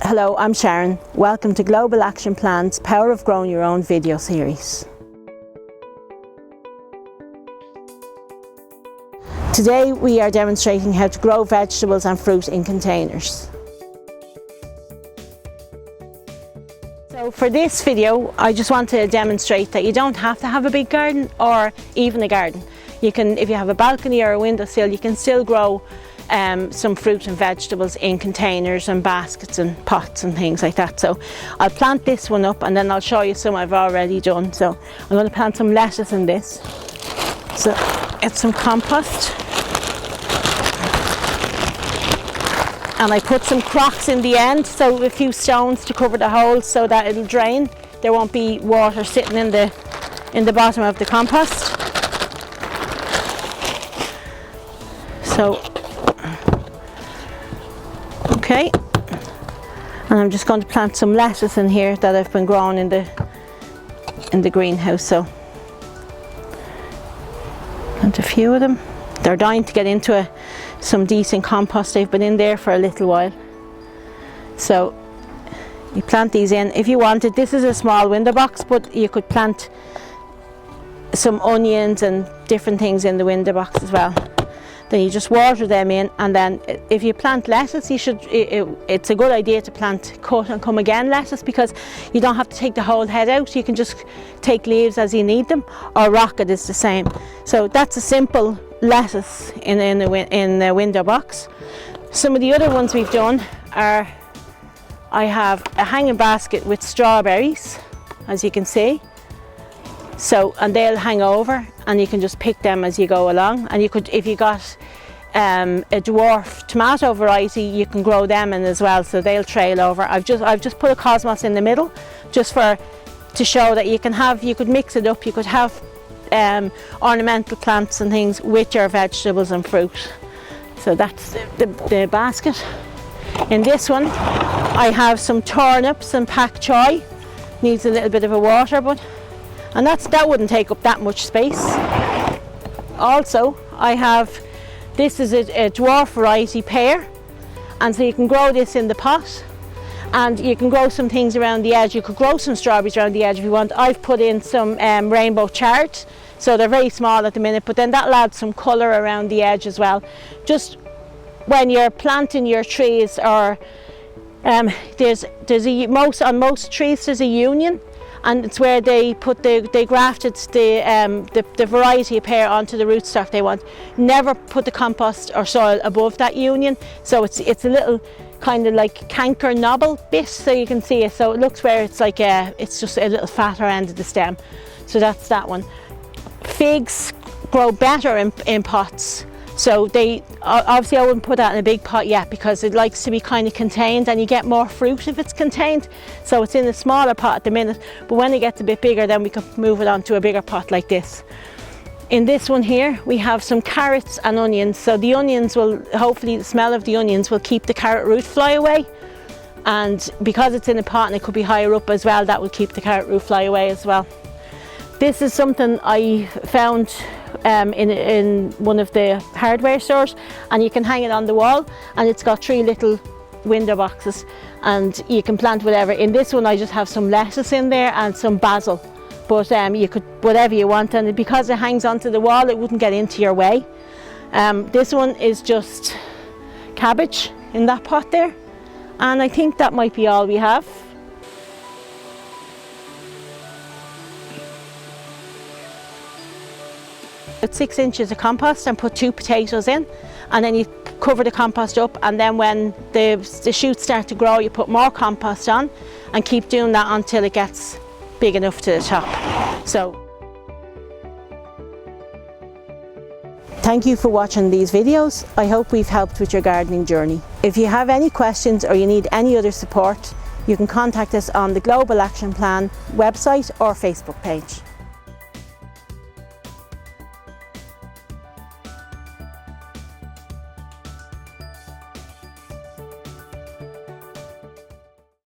Hello, I'm Sharon. Welcome to Global Action Plan's Power of Growing Your Own video series. Today we are demonstrating how to grow vegetables and fruit in containers. So for this video, I just want to demonstrate that you don't have to have a big garden or even a garden. You can, if you have a balcony or a windowsill, you can still grow some fruit and vegetables in containers and baskets and pots and things like that. So I'll plant this one up and then I'll show you some I've already done. So I'm going to plant some lettuce in this. So get some compost. And I put some crocks in the end, so a few stones to cover the holes so that it'll drain. There won't be water sitting in the bottom of the compost. So, okay. And I'm just going to plant some lettuce in here that I've been growing in the greenhouse. So, plant a few of them. They're dying to get into some decent compost. They've been in there for a little while. So you plant these in. If you wanted, this is a small window box, but you could plant some onions and different things in the window box as well. Then you just water them in, and then if you plant lettuce, it's a good idea to plant cut and come again lettuce, because you don't have to take the whole head out. You can just take leaves as you need them, or rocket is the same. So that's a simple lettuce in the window box. Some of the other ones we've done are, I have a hanging basket with strawberries, as you can see. So, and they'll hang over and you can just pick them as you go along. And you could, if you got a dwarf tomato variety, you can grow them in as well, so they'll trail over. I've just put a cosmos in the middle, just to show that you could mix it up. You could have ornamental plants and things with your vegetables and fruit. So that's the basket. In this one I have some turnips and pak choi. Needs a little bit of a water, and that wouldn't take up that much space. Also, I have, this is a dwarf variety pear, and so you can grow this in the pot, and you can grow some things around the edge. You could grow some strawberries around the edge if you want. I've put in some rainbow chard, so they're very small at the minute, but then that'll add some colour around the edge as well. Just when you're planting your trees, or on most trees there's a union, and it's where they grafted the variety of pear onto the rootstock they want. Never put the compost or soil above that union, so it's a little kind of like canker knobble bit, so you can see it. So it looks where it's like it's just a little fatter end of the stem. So that's that one. Figs grow better in pots. So they, obviously I wouldn't put that in a big pot yet, because it likes to be kind of contained, and you get more fruit if it's contained. So it's in a smaller pot at the minute, but when it gets a bit bigger, then we can move it on to a bigger pot like this. In this one here, we have some carrots and onions. So the onions will, hopefully the smell of the onions will keep the carrot root fly away. And because it's in a pot and it could be higher up as well, that will keep the carrot root fly away as well. This is something I found in one of the hardware stores, and you can hang it on the wall, and it's got 3 little window boxes, and you can plant whatever. In this one I just have some lettuce in there and some basil, but you could whatever you want, and because it hangs onto the wall it wouldn't get into your way. This one is just cabbage in that pot there, and I think that might be all we have. About 6 inches of compost, and put 2 potatoes in, and then you cover the compost up, and then when the shoots start to grow you put more compost on, and keep doing that until it gets big enough to the top. So thank you for watching these videos. I hope we've helped with your gardening journey. If you have any questions or you need any other support, you can contact us on the Global Action Plan website or Facebook page.